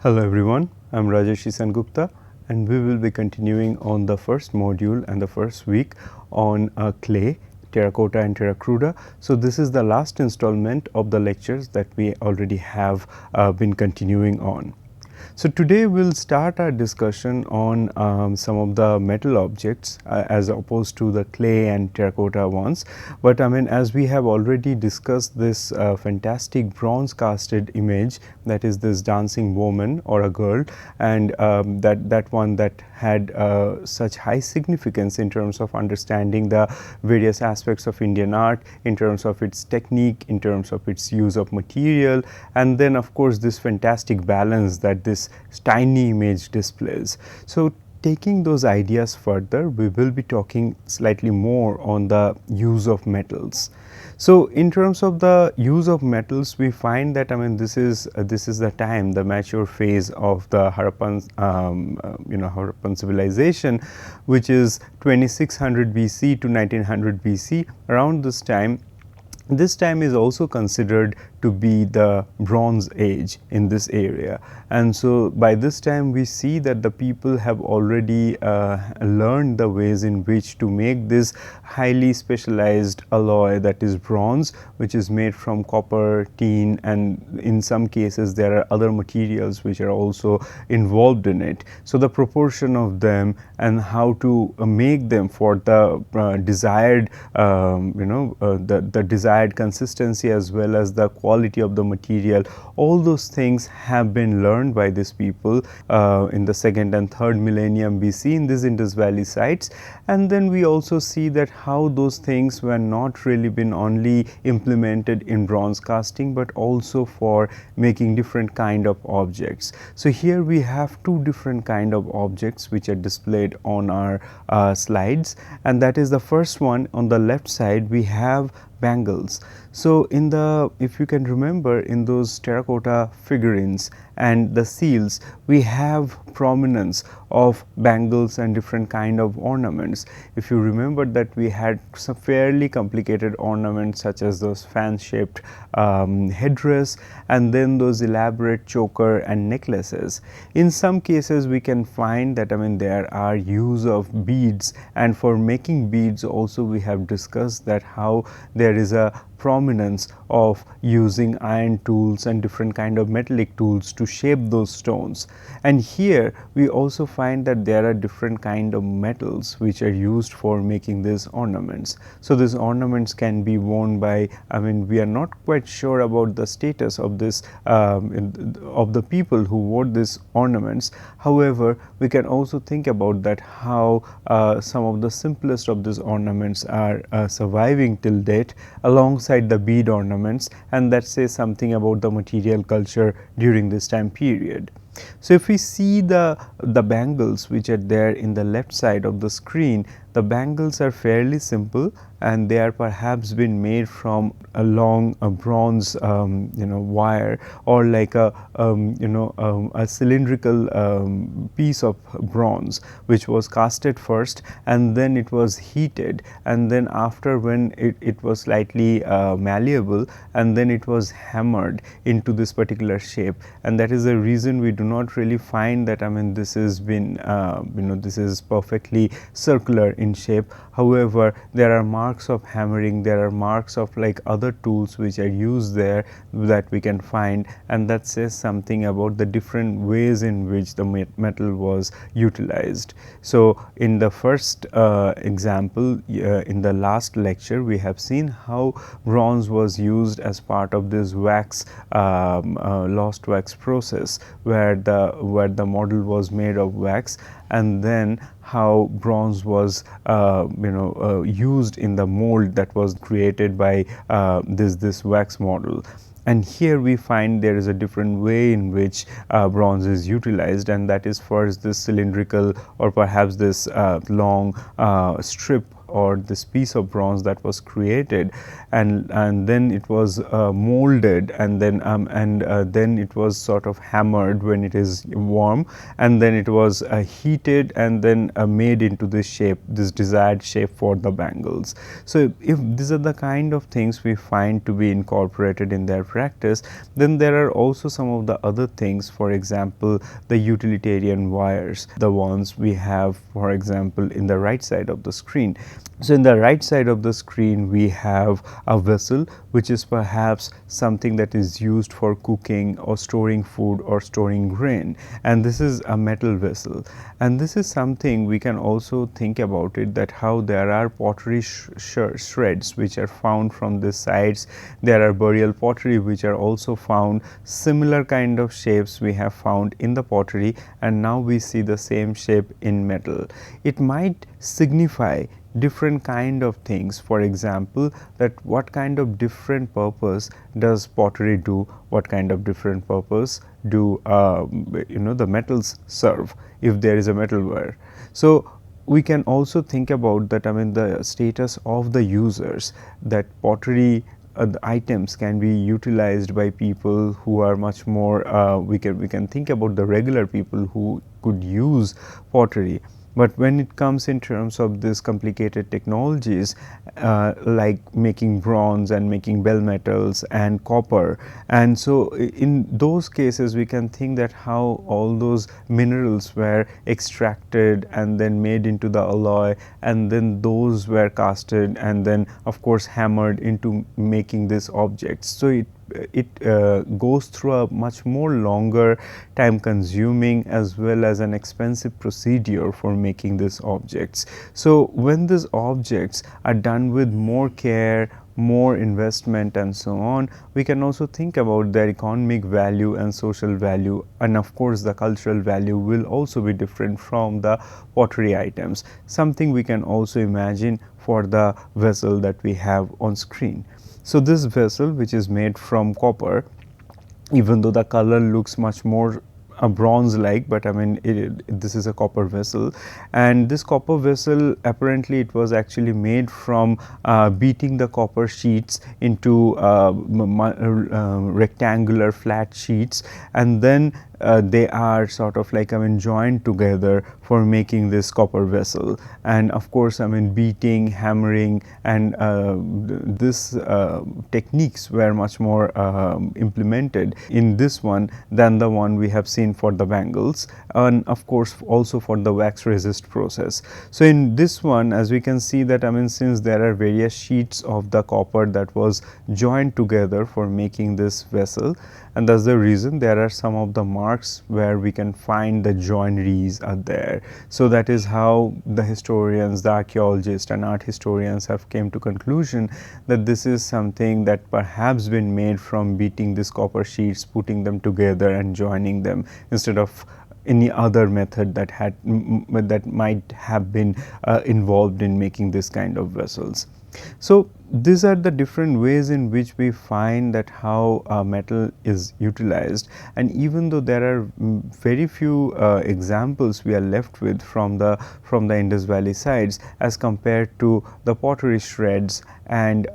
Hello everyone, I am Rajesh Gupta and we will be continuing on the first module and the first week on clay, terracotta and terracruda. So, this is the last installment of the lectures that we already have been continuing on. So, today we will start our discussion on some of the metal objects as opposed to the clay and terracotta ones, but I mean as we have already discussed this fantastic bronze casted image, that is this dancing woman or a girl, and that one that had such high significance in terms of understanding the various aspects of Indian art, in terms of its technique, in terms of its use of material, and then of course this fantastic balance that this tiny image displays. So, taking those ideas further, we will be talking slightly more on the use of metals. So, in terms of the use of metals, we find that this is the time, the mature phase of the Harappan Harappan civilization, which is 2600 BC to 1900 BC. Around this time is also considered to be the Bronze Age in this area, and so by this time we see that the people have already learned the ways in which to make this highly specialized alloy, that is bronze, which is made from copper, tin, and in some cases there are other materials which are also involved in it. So, the proportion of them and how to make them for the desired the desired consistency as well as the quality of the material, all those things have been learned by these people in the 2nd and 3rd millennium BC in these Indus Valley sites. And then we also see that how those things were not really been only implemented in bronze casting, but also for making different kind of objects. So, here we have two different kind of objects which are displayed on our slides, and that is the first one. On the left side we have bangles. So, in the, if you can remember, in those terracotta figurines and the seals, we have prominence of bangles and different kind of ornaments. If you remember that we had some fairly complicated ornaments such as those fan shaped headdress, and then those elaborate choker and necklaces. In some cases we can find that there are use of beads, and for making beads also we have discussed that how there is a prominence of using iron tools and different kind of metallic tools to shape those stones. And here we also find that there are different kind of metals which are used for making these ornaments. So, these ornaments can be worn by, we are not quite sure about the status of this of the people who wore these ornaments. However, we can also think about that how some of the simplest of these ornaments are surviving till date alongside the bead ornaments, and that says something about the material culture during this time period. So, if we see the bangles which are there in the left side of the screen, the bangles are fairly simple and they are perhaps been made from a long bronze wire, or like a cylindrical piece of bronze which was casted first and then it was heated, and then after when it was slightly malleable, and then it was hammered into this particular shape, and that is the reason we do not really find that this has been this is perfectly circular in shape. However, there are marks of hammering, there are marks of like other tools which are used there that we can find, and that says something about the different ways in which the metal was utilized. So, in the first example in the last lecture we have seen how bronze was used as part of this wax lost wax process, where the model was made of wax, and then how bronze was used in the mold that was created by this wax model. And here we find there is a different way in which bronze is utilized, and that is first this cylindrical or perhaps this long strip or this piece of bronze that was created, and then it was molded, and then it was sort of hammered when it is warm, and then it was heated and then made into this shape, this desired shape for the bangles. So if these are the kind of things we find to be incorporated in their practice, then there are also some of the other things, for example, the utilitarian wires, the ones we have, for example, in the right side of the screen. So in the right side of the screen, we have a vessel, which is perhaps something that is used for cooking or storing food or storing grain, and this is a metal vessel. And this is something we can also think about it, that how there are pottery shreds which are found from the sides. There are burial pottery which are also found. Similar kind of shapes we have found in the pottery, and now we see the same shape in metal. It might signify different kind of things. For example, that what kind of different purpose does pottery do, what kind of different purpose do the metals serve if there is a metalware. So we can also think about that, the status of the users, that pottery the items can be utilized by people who are much more we can think about the regular people who could use pottery. But when it comes in terms of this complicated technologies like making bronze and making bell metals and copper, and so in those cases we can think that how all those minerals were extracted and then made into the alloy, and then those were casted and then of course hammered into making these objects. So it goes through a much more longer time consuming as well as an expensive procedure for making these objects. So when these objects are done with more care, more investment and so on, we can also think about their economic value and social value, and of course the cultural value will also be different from the pottery items. Something we can also imagine for the vessel that we have on screen. So this vessel, which is made from copper, even though the color looks much more bronze like, but this is a copper vessel, and this copper vessel apparently it was actually made from beating the copper sheets into rectangular flat sheets, and then they are sort of like joined together for making this copper vessel. And of course beating, hammering and this techniques were much more implemented in this one than the one we have seen for the bangles, and of course also for the wax resist process. So in this one, as we can see that since there are various sheets of the copper that was joined together for making this vessel, and that's the reason there are some of the marks where we can find the joineries are there. So that is how the historians, the archaeologists and art historians have came to conclusion that this is something that perhaps been made from beating these copper sheets, putting them together and joining them, instead of any other method that that might have been involved in making this kind of vessels. So these are the different ways in which we find that how metal is utilized, and even though there are very few examples we are left with from the Indus Valley sites as compared to the pottery shreds and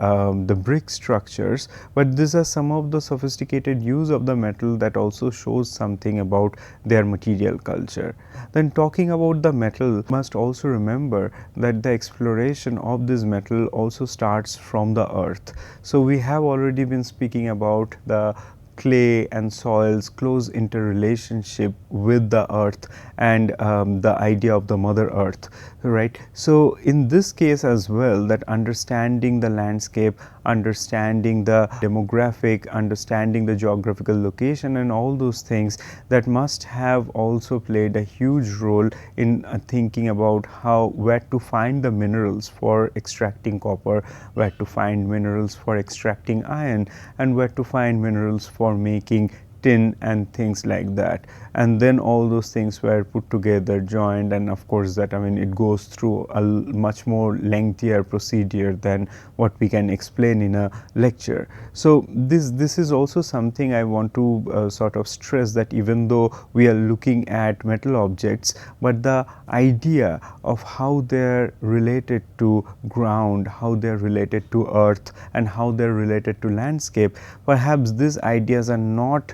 the brick structures, but these are some of the sophisticated use of the metal that also shows something about their material culture. Then talking about the metal, must also remember that the exploration of this metal also starts from the earth. So we have already been speaking about the clay and soil's close interrelationship with the earth and the idea of the mother earth, right. So in this case as well, that understanding the landscape, understanding the demographic, understanding the geographical location and all those things, that must have also played a huge role in thinking about how, where to find the minerals for extracting copper, where to find minerals for extracting iron, and where to find minerals for making tin and things like that. and then all those things were put together, joined, and of course that it goes through a much more lengthier procedure than what we can explain in a lecture. So this is also something I want to sort of stress, that even though we are looking at metal objects, but the idea of how they are related to ground, how they are related to earth, and how they are related to landscape, perhaps these ideas are not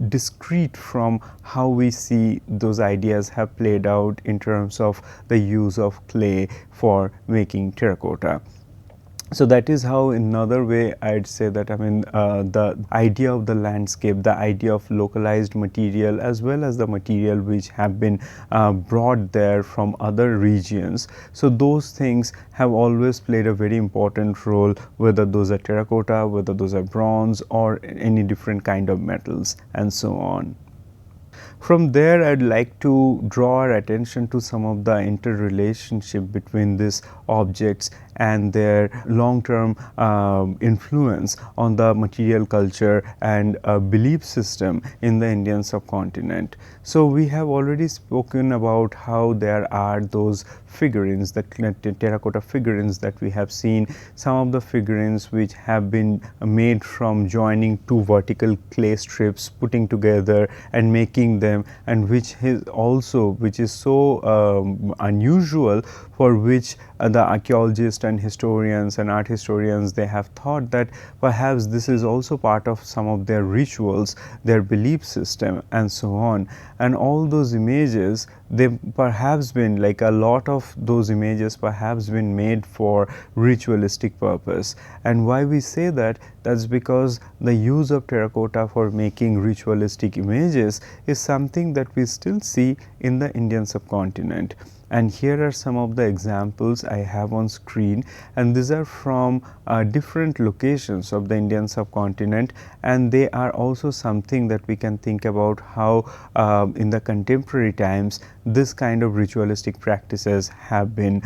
discrete from how we see those ideas have played out in terms of the use of clay for making terracotta. So that is how, in another way, I'd say that the idea of the landscape, the idea of localized material, as well as the material which have been brought there from other regions. So those things have always played a very important role, whether those are terracotta, whether those are bronze, or any different kind of metals, and so on. From there, I'd like to draw our attention to some of the interrelationship between these objects and their long-term influence on the material culture and belief system in the Indian subcontinent. So we have already spoken about how there are those figurines, the terracotta figurines that we have seen, some of the figurines which have been made from joining two vertical clay strips, putting together and making them, and which is so unusual, for which the archaeologists and historians and art historians, they have thought that perhaps this is also part of some of their rituals, their belief system, and so on. And all those images, they perhaps been, like a lot of those images perhaps been made for ritualistic purpose. And why we say that? That's because the use of terracotta for making ritualistic images is something that we still see in the Indian subcontinent. And here are some of the examples I have on screen, and these are from different locations of the Indian subcontinent, and they are also something that we can think about how in the contemporary times this kind of ritualistic practices have been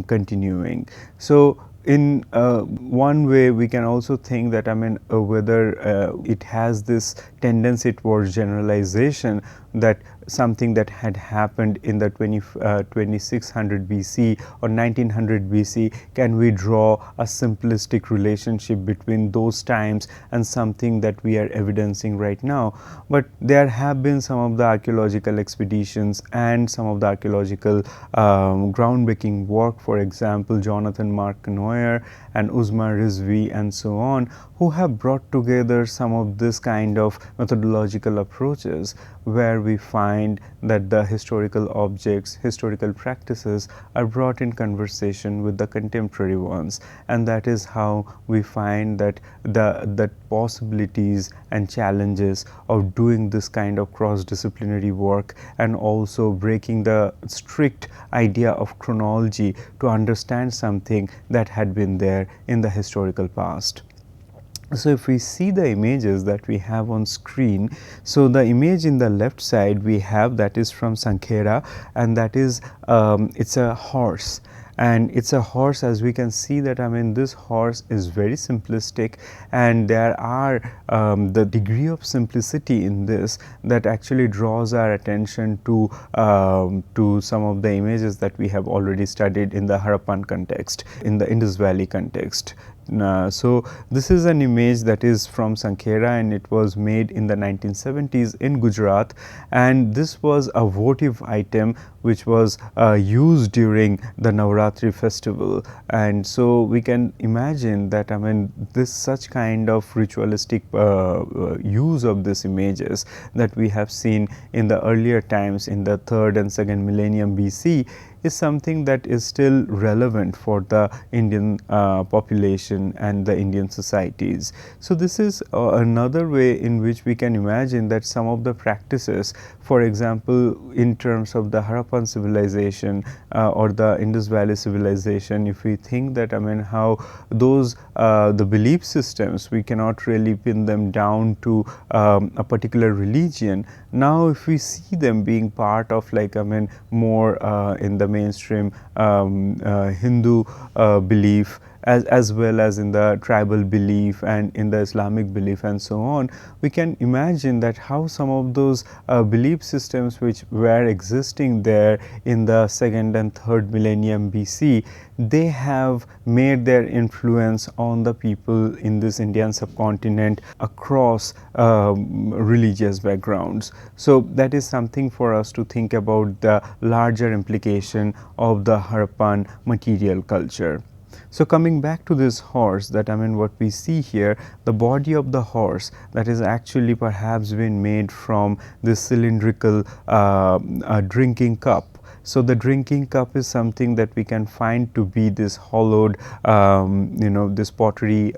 continuing. So in one way, we can also think that whether it has this tendency towards generalization, that something that had happened in the 2600 BC or 1900 BC, can we draw a simplistic relationship between those times and something that we are evidencing right now? But there have been some of the archaeological expeditions and some of the archaeological groundbreaking work, for example, Jonathan Mark Neuer and Uzma Rizvi and so on, who have brought together some of this kind of methodological approaches, where we find that the historical objects, historical practices are brought in conversation with the contemporary ones, and that is how we find that the possibilities and challenges of doing this kind of cross-disciplinary work, and also breaking the strict idea of chronology to understand something that had been there in the historical past. So if we see the images that we have on screen, so the image in the left side we have, that is from Sankhera, and that is it's a horse. And it's a horse, as we can see that this horse is very simplistic, and there are the degree of simplicity in this that actually draws our attention to some of the images that we have already studied in the Harappan context, in the Indus Valley context. So this is an image that is from Sankhera, and it was made in the 1970s in Gujarat, and this was a votive item which was used during the Navaratri festival. And so we can imagine that this such kind of ritualistic use of these images that we have seen in the earlier times, in the 3rd and 2nd millennium BC, is something that is still relevant for the Indian population and the Indian societies. So this is another way in which we can imagine that some of the practices, for example, in terms of the Harappan civilization or the Indus Valley civilization, if we think that how those the belief systems, we cannot really pin them down to a particular religion. Now if we see them being part of more in the mainstream Hindu belief, as well as in the tribal belief and in the Islamic belief and so on, we can imagine that how some of those belief systems which were existing there in the 2nd and 3rd millennium BC, they have made their influence on the people in this Indian subcontinent across religious backgrounds. So that is something for us to think about, the larger implication of the Harappan material culture. So coming back to this horse, that what we see here, the body of the horse that is actually perhaps been made from this cylindrical drinking cup. So the drinking cup is something that we can find to be this hollowed this pottery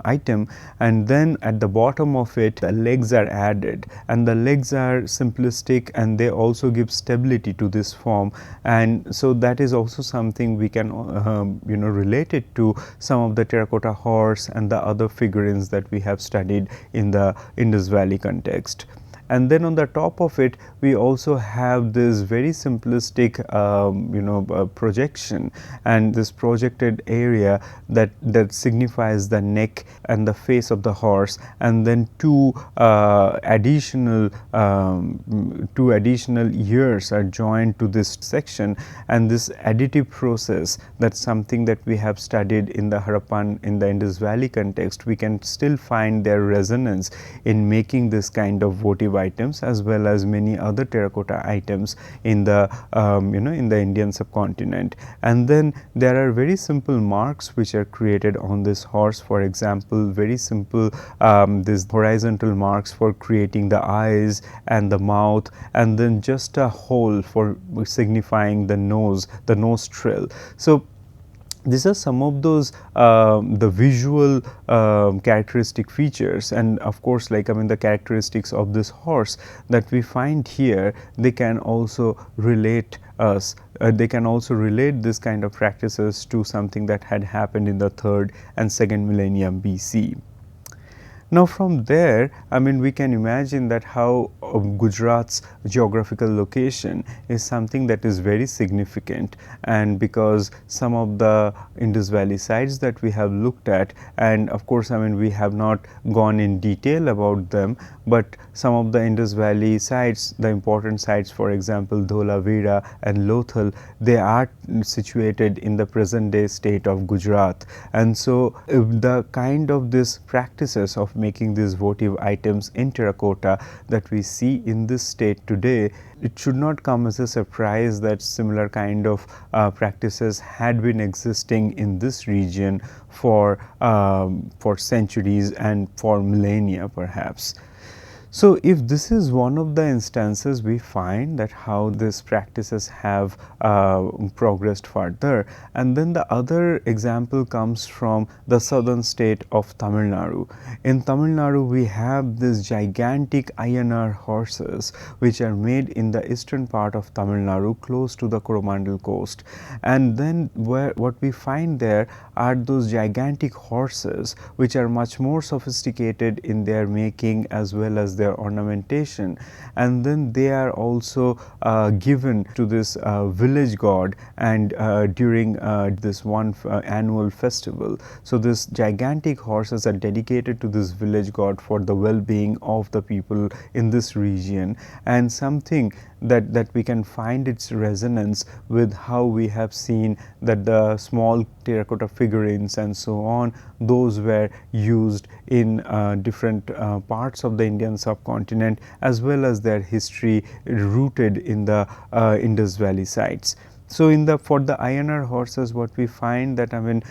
item, and then at the bottom of it the legs are added, and the legs are simplistic and they also give stability to this form. And so that is also something we can relate it to some of the terracotta horse and the other figurines that we have studied in the Indus Valley context. And then on the top of it we also have this very simplistic projection, and this projected area that signifies the neck and the face of the horse, and then two additional ears are joined to this section. And this additive process, that's something that we have studied in the Harappan, in the Indus Valley context. We can still find their resonance in making this kind of votive items as well as many other terracotta items in the in the Indian subcontinent. And then there are very simple marks which are created on this horse. For example, very simple these horizontal marks for creating the eyes and the mouth, and then just a hole for signifying the nostril. So these are some of those the visual characteristic features, and of course the characteristics of this horse that we find here, they can also relate us they can also relate this kind of practices to something that had happened in the 3rd and 2nd millennium BC. Now from there, we can imagine that how Gujarat's geographical location is something that is very significant, and because some of the Indus Valley sites that we have looked at, and of course we have not gone in detail about them, but some of the Indus Valley sites, the important sites, for example Dholavira and Lothal, they are situated in the present day state of Gujarat. And so the kind of this practices of making these votive items in terracotta that we see in this state today, it should not come as a surprise that similar kind of practices had been existing in this region for centuries and for millennia perhaps. So if this is one of the instances, we find that how these practices have progressed further. And then the other example comes from the southern state of Tamil Nadu. In Tamil Nadu, we have these gigantic INR horses which are made in the eastern part of Tamil Nadu, close to the Coromandel coast. And then what we find there are those gigantic horses which are much more sophisticated in their making as well as their ornamentation, and then they are also given to this village god and during this one annual festival. So this gigantic horses are dedicated to this village god for the well-being of the people in this region, and something that we can find its resonance with how we have seen that the small terracotta figurines and so on, those were used in different parts of the Indian subcontinent, as well as their history rooted in the Indus Valley sites. So for the INR horses, what we find that in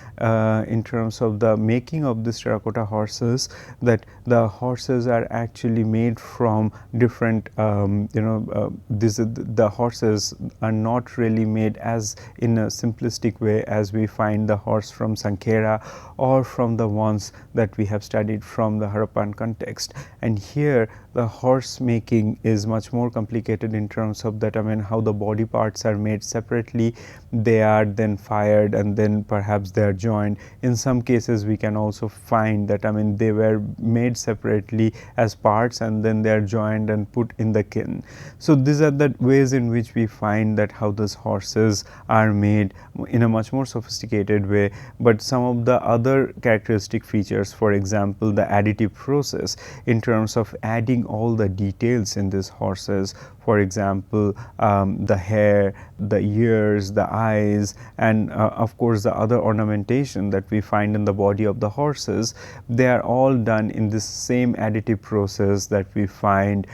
terms of the making of this terracotta horses, that the horses are actually made from different the horses are not really made as in a simplistic way as we find the horse from Sankera or from the ones that we have studied from the Harappan context. And here the horse making is much more complicated in terms of that, I mean, how the body parts are made separately, they are then fired and then perhaps they are joined. In some cases we can also find that, I mean, they were made separately as parts and then they are joined and put in the kiln. So these are the ways in which we find that how those horses are made in a much more sophisticated way. But some of the other characteristic features, for example, the additive process in terms of adding all the details in these horses, for example, the hair, the ears, the eyes, and of course the other ornamentation that we find in the body of the horses, they are all done in this same additive process that we find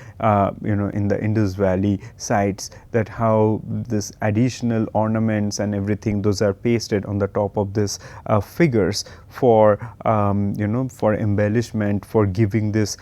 in the Indus Valley sites, that how this additional ornaments and everything, those are pasted on the top of this figures for for embellishment, for giving this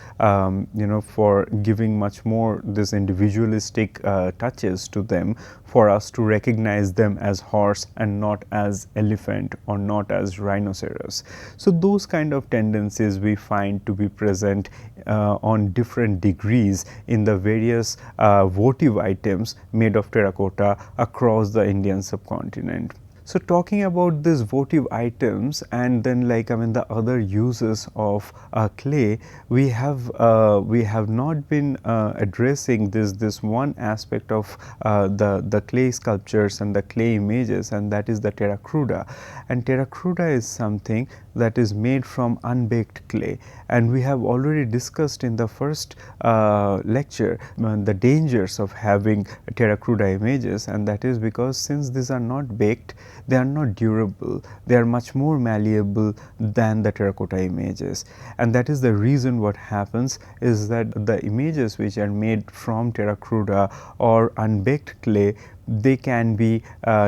for giving much more this individualistic touches to them, for us to recognize them as horse and not as elephant or not as rhinoceros. So those kind of tendencies we find to be present on different degrees in the various votive items made of terracotta across the Indian subcontinent. So talking about these votive items and then the other uses of clay, we have not been addressing this one aspect of the clay sculptures and the clay images, and that is the terracruda. And terracruda is something that is made from unbaked clay, and we have already discussed in the first lecture the dangers of having terracruda images, and that is because since these are not baked, they are not durable, they are much more malleable than the terracotta images. And that is the reason what happens is that the images which are made from terracruda or unbaked clay, they can be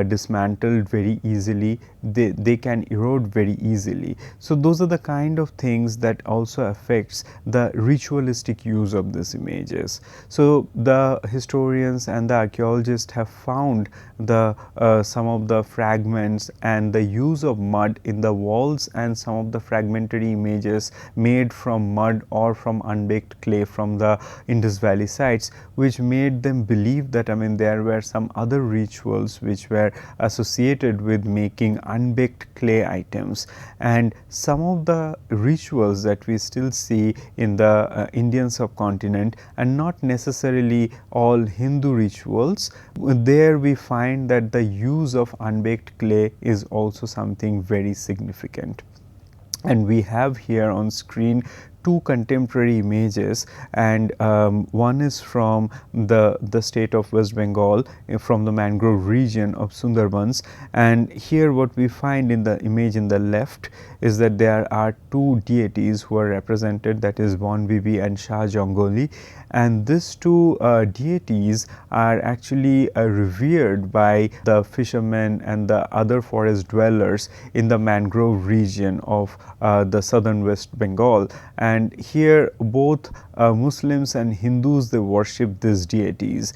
dismantled very easily, they can erode very easily. So those are the kind of things that also affects the ritualistic use of these images. So the historians and the archaeologists have found the some of the fragments and the use of mud in the walls and some of the fragmentary images made from mud or from unbaked clay from the Indus Valley sites, which made them believe that there were some other rituals which were associated with making unbaked clay items. And some of the rituals that we still see in the Indian subcontinent, and not necessarily all Hindu rituals, there we find that the use of unbaked clay is also something very significant. And we have here on screen two contemporary images, and one is from the state of West Bengal, from the mangrove region of Sundarbans. And here what we find in the image in the left is that there are two deities who are represented, that is Bon Bibi and Shah Jangoli, and these two deities are actually revered by the fishermen and the other forest dwellers in the mangrove region of the southern West Bengal. And here both Muslims and Hindus, they worship these deities.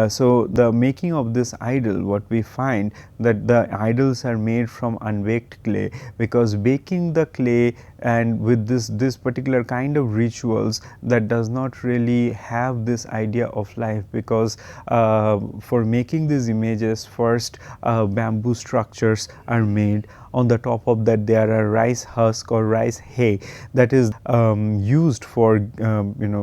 So the making of this idol, what we find that the idols are made from unbaked clay, because baking the clay and with this particular kind of rituals, that does not really have this idea of life, because for making these images, first bamboo structures are made. On the top of that there are rice husk or rice hay that is used for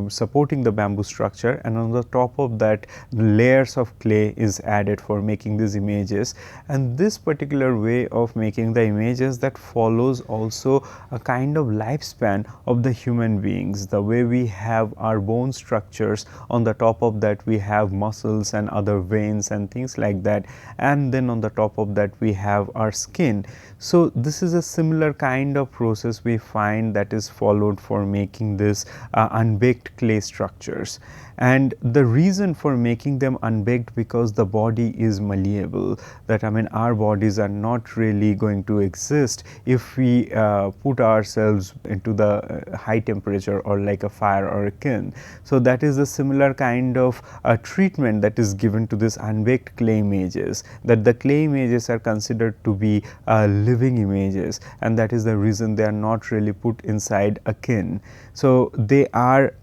supporting the bamboo structure, and on the top of that layers of clay is added for making these images. And this particular way of making the images, that follows also a kind of lifespan of the human beings. The way we have our bone structures, on the top of that we have muscles and other veins and things like that, and then on the top of that we have our skin. So this is a similar kind of process we find that is followed for making this unbaked clay structures. And the reason for making them unbaked, because the body is malleable, that our bodies are not really going to exist if we put ourselves into the high temperature or like a fire or a kiln. So that is a similar kind of treatment that is given to this unbaked clay images, that the clay images are considered to be living images, and that is the reason they are not really put inside a kiln. So they are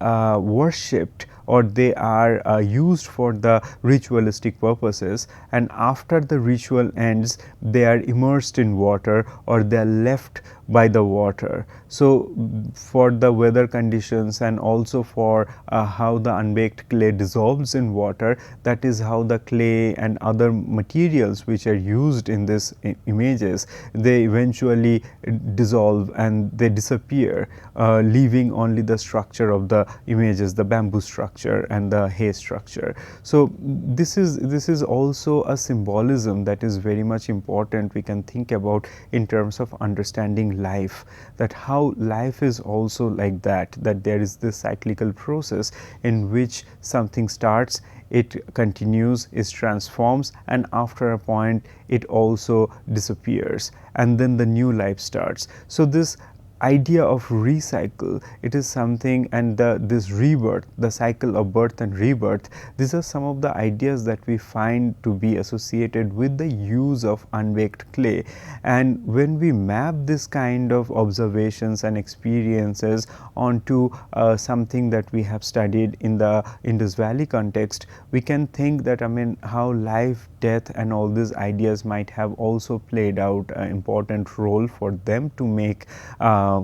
worshipped, or they are used for the ritualistic purposes, and after the ritual ends they are immersed in water, or they are left by the water. So for the weather conditions and also for how the unbaked clay dissolves in water, that is how the clay and other materials which are used in this images, they eventually dissolve and they disappear, leaving only the structure of the images, the bamboo structure and the hay structure. So this is also a symbolism that is very much important we can think about in terms of understanding life, that how life is also like that, that there is this cyclical process in which something starts, it continues, it transforms, and after a point it also disappears, and then the new life starts. So this idea of recycle, it is something, and this rebirth, the cycle of birth and rebirth, these are some of the ideas that we find to be associated with the use of unbaked clay. And when we map this kind of observations and experiences onto something that we have studied in the Indus Valley context, we can think that how life, death and all these ideas might have also played out an important role for them to make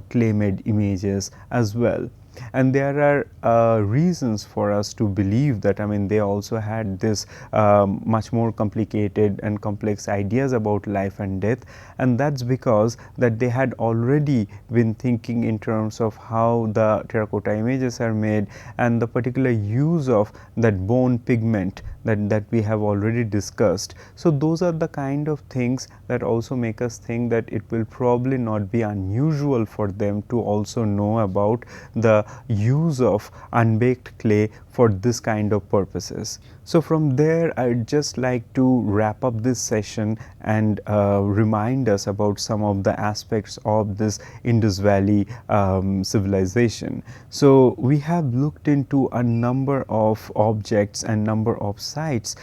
clay made images as well. And there are reasons for us to believe that they also had this much more complicated and complex ideas about life and death, and that's because that they had already been thinking in terms of how the terracotta images are made, and the particular use of that bone pigment that we have already discussed. So those are the kind of things that also make us think that it will probably not be unusual for them to also know about the use of unbaked clay for this kind of purposes. So from there, I'd just like to wrap up this session and remind us about some of the aspects of this Indus Valley civilization. So we have looked into a number of objects and number of sites.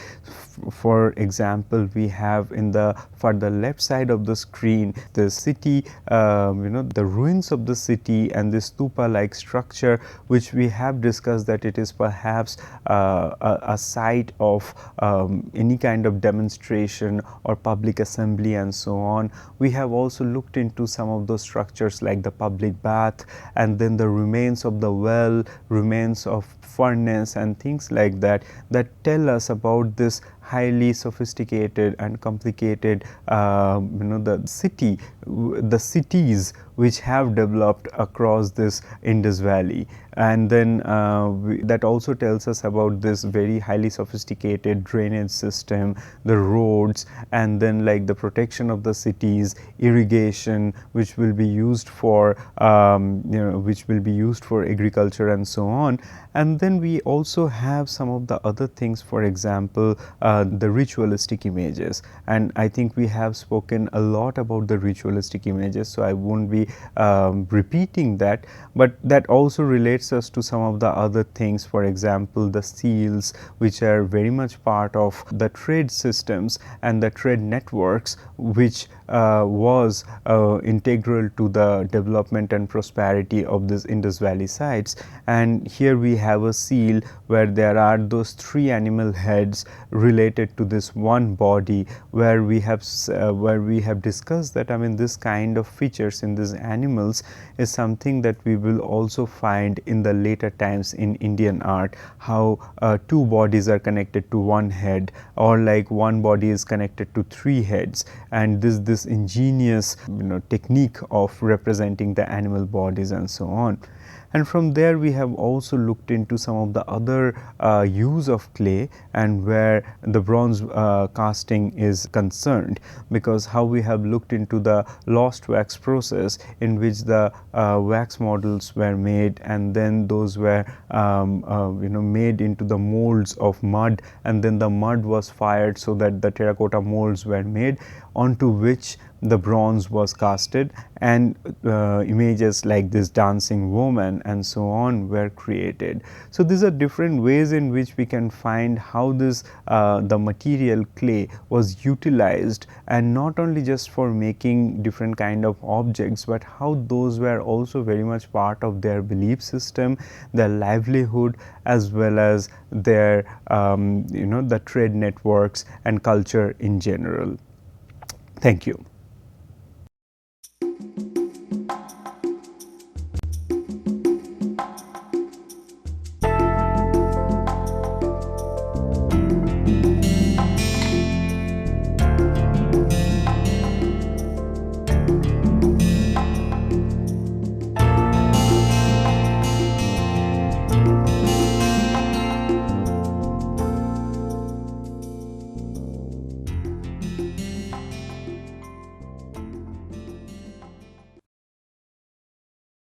For example, we have in the further left side of the screen the city, the ruins of the city and this stupa like structure, which we have discussed that it is perhaps a site of any kind of demonstration or public assembly and so on. We have also looked into some of those structures like the public bath, and then the remains of the well, remains of furnace and things like that, that tell us about this highly sophisticated and complicated the cities which have developed across this Indus Valley. And then that also tells us about this very highly sophisticated drainage system, the roads, and then like the protection of the cities, irrigation, which will be used for agriculture and so on. And then we also have some of the other things, for example, the ritualistic images, and I think we have spoken a lot about the ritualistic images, so I won't be repeating that, but that also relates us to some of the other things, for example, the seals, which are very much part of the trade systems and the trade networks, which was integral to the development and prosperity of this Indus Valley sites. And here we have a seal where there are those three animal heads related to this one body, where we have discussed that this kind of features in these animals is something that we will also find in the later times in Indian art, how two bodies are connected to one head, or like one body is connected to three heads, and this ingenious technique of representing the animal bodies and so on. And from there we have also looked into some of the other use of clay and where the bronze casting is concerned, because how we have looked into the lost wax process in which the wax models were made, and then those were made into the molds of mud, and then the mud was fired so that the terracotta molds were made, onto which the bronze was casted, and images like this dancing woman and so on were created. So these are different ways in which we can find how this the material clay was utilized, and not only just for making different kind of objects, but how those were also very much part of their belief system, their livelihood, as well as their the trade networks and culture in general. Thank you.